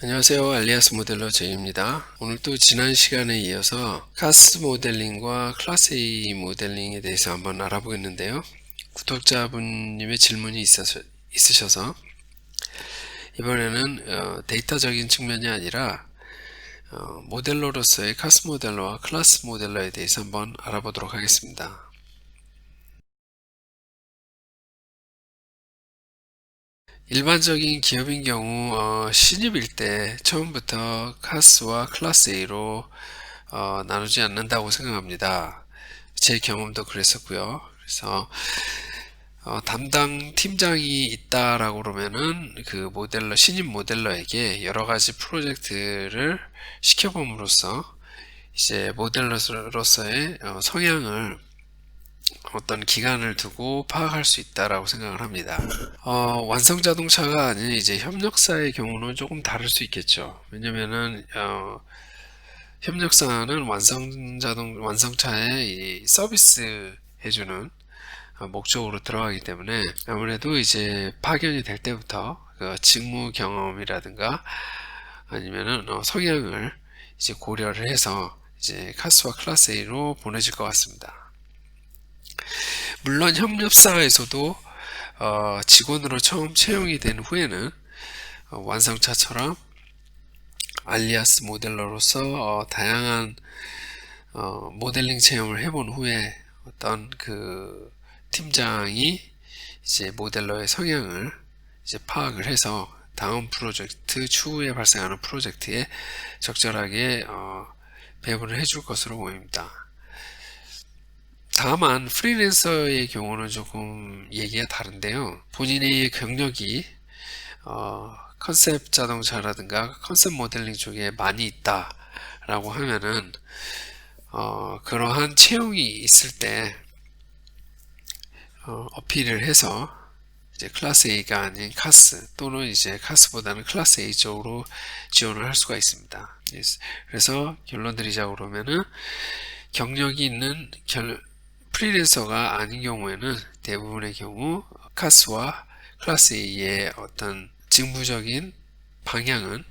안녕하세요. 알리아스 모델러 제이입니다. 오늘 또 지난 시간에 이어서 카스 모델링과 클래스 A 모델링에 대해서 한번 알아보겠는데요. 구독자분님의 질문이 있으셔서 이번에는 데이터적인 측면이 아니라 모델러로서의 카스 모델러와 클래스 모델러에 대해서 한번 알아보도록 하겠습니다. 일반적인 기업인 경우 신입일 때 처음부터 카스와 클래스 A로 나누지 않는다고 생각합니다. 제 경험도 그랬었고요. 그래서 담당 팀장이 있다라고 그러면은 그 신입 모델러에게 여러 가지 프로젝트를 시켜봄으로써 이제 모델러로서의 성향을 어떤 기간을 두고 파악할 수 있다라고 생각을 합니다. 완성 자동차가 아닌 이제 협력사의 경우는 조금 다를 수 있겠죠. 왜냐면은 협력사는 완성차에 이 서비스 해주는 목적으로 들어가기 때문에 아무래도 이제 파견이 될 때부터 그 직무 경험이라든가 아니면은 성향을 이제 고려를 해서 이제 카스와 클래스 A로 보내질 것 같습니다. 물론 협력사에서도 직원으로 처음 채용이 된 후에는 완성차처럼 알리아스 모델러로서 다양한 모델링 체험을 해본 후에 어떤 그 팀장이 이제 모델러의 성향을 이제 파악을 해서 다음 프로젝트 추후에 발생하는 프로젝트에 적절하게 배분을 해줄 것으로 보입니다. 다만 프리랜서의 경우는 조금 얘기가 다른데요. 본인의 경력이 컨셉 자동차라든가 컨셉 모델링 쪽에 많이 있다라고 하면은 그러한 채용이 있을 때 어필을 해서 이제 클래스 A가 아닌 카스 또는 이제 카스보다는 클래스 A 쪽으로 지원을 할 수가 있습니다. 그래서 결론 드리자고 그러면은 경력이 있는 프리랜서가 아닌 경우에는 대부분의 경우 카스와 클래스 A의 어떤 직무적인 방향은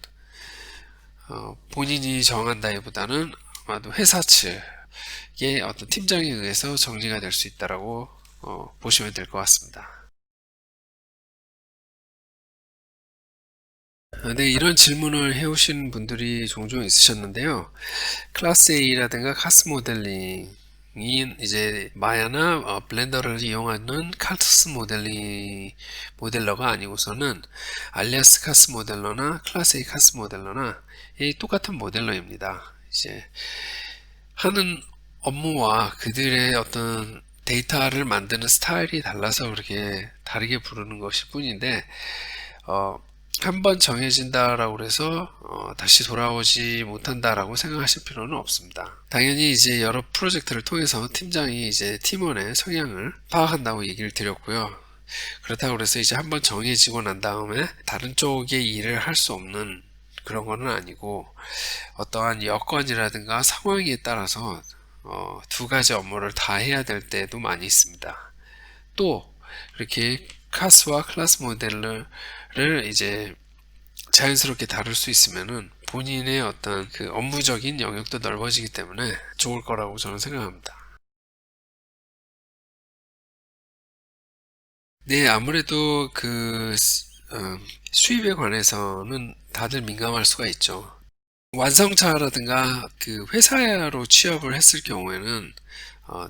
본인이 정한다기보다는 아마도 회사 측의 어떤 팀장에 의해서 정리가 될 수 있다라고 보시면 될 것 같습니다. 네, 이런 질문을 해오신 분들이 종종 있으셨는데요. 클래스 A라든가 카스 모델링이 이제 마야나 블렌더를 이용하는 카스 모델러가 아니고서는 알리아스 카스 모델러나 클래스 A 카스 모델러나 이 똑같은 모델러입니다. 이제 하는 업무와 그들의 어떤 데이터를 만드는 스타일이 달라서 그렇게 다르게 부르는 것일 뿐인데 한번 정해진다라고 해서 다시 돌아오지 못한다라고 생각하실 필요는 없습니다. 당연히 이제 여러 프로젝트를 통해서 팀장이 이제 팀원의 성향을 파악한다고 얘기를 드렸고요. 그렇다고 해서 이제 한번 정해지고 난 다음에 다른 쪽의 일을 할 수 없는 그런 거는 아니고 어떠한 여건이라든가 상황에 따라서 두 가지 업무를 다 해야 될 때도 많이 있습니다. 또 이렇게 카스와 클래스 모델을 이제 자연스럽게 다룰 수 있으면은 본인의 어떤 그 업무적인 영역도 넓어지기 때문에 좋을 거라고 저는 생각합니다. 네, 아무래도 수입에 관해서는 다들 민감할 수가 있죠. 완성차라든가 그 회사로 취업을 했을 경우에는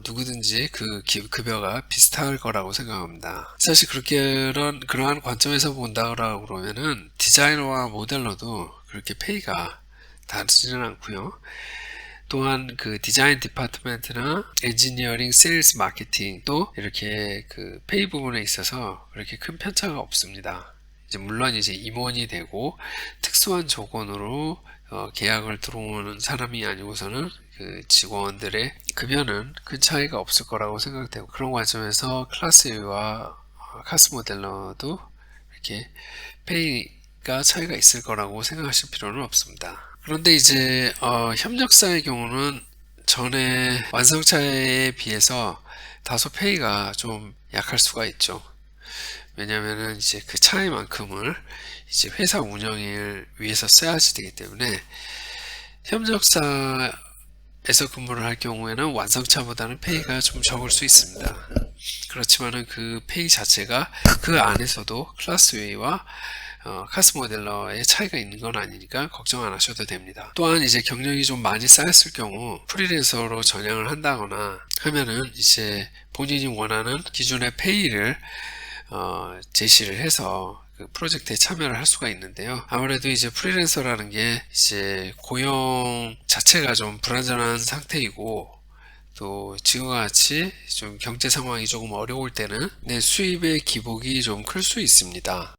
누구든지 그 급여가 비슷할 거라고 생각합니다. 사실 그러한 관점에서 본다고 그러면은 디자이너와 모델러도 그렇게 페이가 다르지는 않고요. 또한 그 디자인 디파트먼트나 엔지니어링, 세일즈, 마케팅도 이렇게 그 페이 부분에 있어서 그렇게 큰 편차가 없습니다. 이제 물론 이제 임원이 되고 특수한 조건으로 계약을 들어오는 사람이 아니고서는 그 직원들의 급여는 큰 차이가 없을 거라고 생각되고 그런 관점에서 클래스 A와 카스 모델러도 이렇게 페이가 차이가 있을 거라고 생각하실 필요는 없습니다. 그런데 이제 협력사의 경우는 전에 완성차에 비해서 다소 페이가 좀 약할 수가 있죠. 왜냐면은 이제 그 차이만큼을 이제 회사 운영을 위해서 써야지 되기 때문에 협력사에서 근무를 할 경우에는 완성차보다는 페이가 좀 적을 수 있습니다. 그렇지만은 그 페이 자체가 그 안에서도 클래스웨이와 카스 모델러의 차이가 있는 건 아니니까 걱정 안 하셔도 됩니다. 또한 이제 경력이 좀 많이 쌓였을 경우 프리랜서로 전향을 한다거나 하면은 이제 본인이 원하는 기준의 페이를 제시를 해서 그 프로젝트에 참여를 할 수가 있는데요. 아무래도 이제 프리랜서라는 게 이제 고용 자체가 좀 불안전한 상태이고 또 지금과 같이 좀 경제 상황이 조금 어려울 때는 내 수입의 기복이 좀 클 수 있습니다.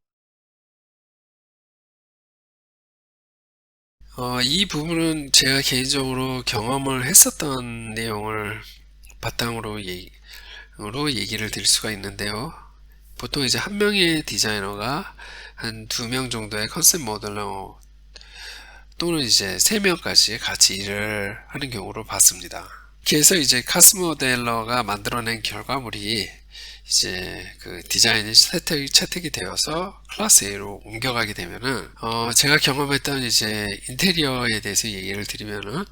이 부분은 제가 개인적으로 경험을 했었던 내용을 바탕으로 얘기를 드릴 수가 있는데요. 보통 이제 한 명의 디자이너가 한 2명 정도의 컨셉 모델러 또는 이제 3명까지 같이 일을 하는 경우를 봤습니다. 그래서 이제 카스 모델러가 만들어낸 결과물이 이제 그 디자인이 채택이 되어서 클래스 A로 옮겨가게 되면은 제가 경험했던 이제 인테리어에 대해서 얘기를 드리면은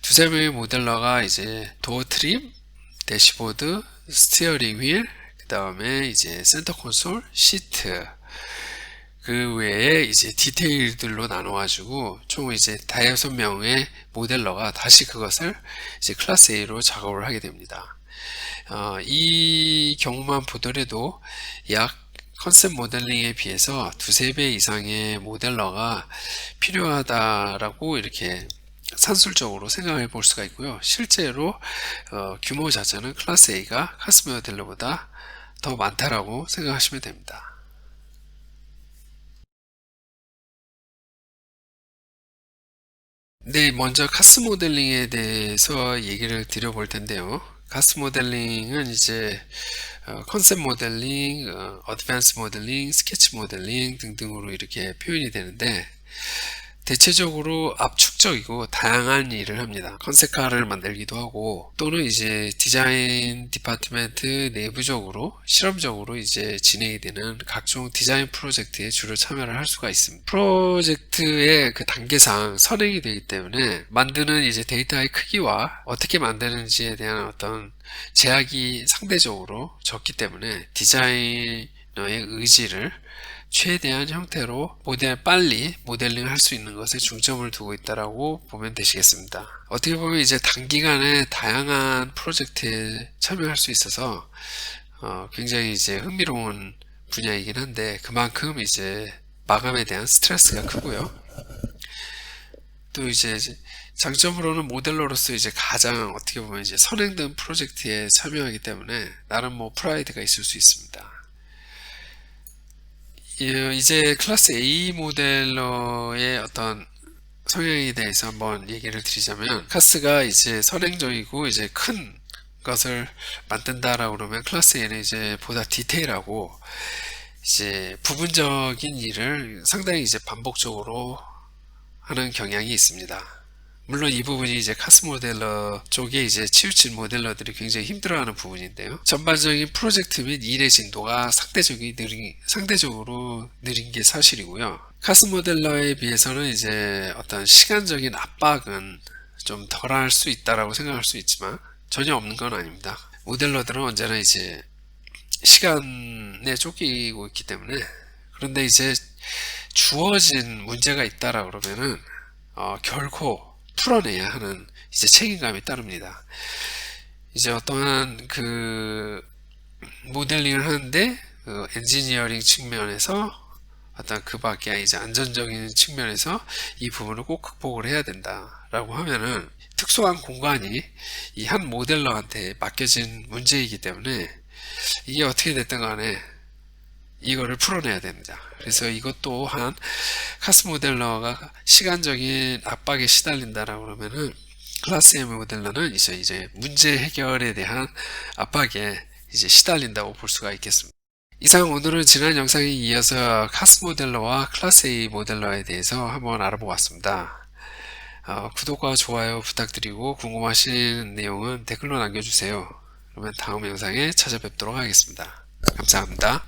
2~3명의 모델러가 이제 도어 트림, 대시보드, 스티어링 휠, 그 다음에 이제 센터 콘솔, 시트, 그 외에 이제 디테일들로 나눠가지고 총 이제 5명의 모델러가 다시 그것을 이제 클래스 A로 작업을 하게 됩니다. 이 경우만 보더라도 약 컨셉 모델링에 비해서 2~3배 이상의 모델러가 필요하다라고 이렇게 산술적으로 생각해 볼 수가 있고요. 실제로 규모 자체는 클래스 A가 카스 모델러보다 더 많다라고 생각하시면 됩니다. 네, 먼저 카스 모델링에 대해서 얘기를 드려볼 텐데요. 카스 모델링은 이제 컨셉 모델링, 어드밴스 모델링, 스케치 모델링 등등으로 이렇게 표현이 되는데 대체적으로 압축적이고 다양한 일을 합니다. 컨셉카를 만들기도 하고 또는 이제 디자인 디파트멘트 내부적으로 실험적으로 이제 진행이 되는 각종 디자인 프로젝트에 주로 참여를 할 수가 있습니다. 프로젝트의 그 단계상 선행이 되기 때문에 만드는 이제 데이터의 크기와 어떻게 만드는지에 대한 어떤 제약이 상대적으로 적기 때문에 디자이너의 의지를 최대한 형태로 빨리 모델링 할 수 있는 것에 중점을 두고 있다라고 보면 되시겠습니다. 어떻게 보면 이제 단기간에 다양한 프로젝트에 참여할 수 있어서 굉장히 이제 흥미로운 분야이긴 한데 그만큼 이제 마감에 대한 스트레스가 크고요. 또 이제 장점으로는 모델러로서 이제 가장 어떻게 보면 이제 선행된 프로젝트에 참여하기 때문에 나름 뭐 프라이드가 있을 수 있습니다. 이제 클래스 A 모델러의 어떤 성향에 대해서 한번 얘기를 드리자면 카스가 이제 선행적이고 이제 큰 것을 만든다라고 그러면 클래스 A는 이제 보다 디테일하고 이제 부분적인 일을 상당히 이제 반복적으로 하는 경향이 있습니다. 물론 이 부분이 이제 카스 모델러 쪽에 이제 치우친 모델러들이 굉장히 힘들어하는 부분인데요. 전반적인 프로젝트 및 일의 진도가 상대적으로 느린 게 사실이고요. 카스 모델러에 비해서는 이제 어떤 시간적인 압박은 좀 덜할 수 있다라고 생각할 수 있지만 전혀 없는 건 아닙니다. 모델러들은 언제나 이제 시간에 쫓기고 있기 때문에 그런데 이제 주어진 문제가 있다라 그러면은 결코 풀어내야 하는 이제 책임감이 따릅니다. 이제 어떠한 그 모델링을 하는데 그 엔지니어링 측면에서 어떤 그 밖에 이제 안전적인 측면에서 이 부분을 꼭 극복을 해야 된다라고 하면은 특수한 공간이 이 한 모델러한테 맡겨진 문제이기 때문에 이게 어떻게 됐든 간에 이거를 풀어내야 됩니다. 그래서 이것 또한 카스 모델러가 시간적인 압박에 시달린다라고 그러면은 클래스 A 모델러는 이제 문제 해결에 대한 압박에 이제 시달린다고 볼 수가 있겠습니다. 이상 오늘은 지난 영상에 이어서 카스 모델러와 클래스 A 모델러에 대해서 한번 알아보았습니다. 구독과 좋아요 부탁드리고 궁금하신 내용은 댓글로 남겨주세요. 그러면 다음 영상에 찾아뵙도록 하겠습니다. 감사합니다.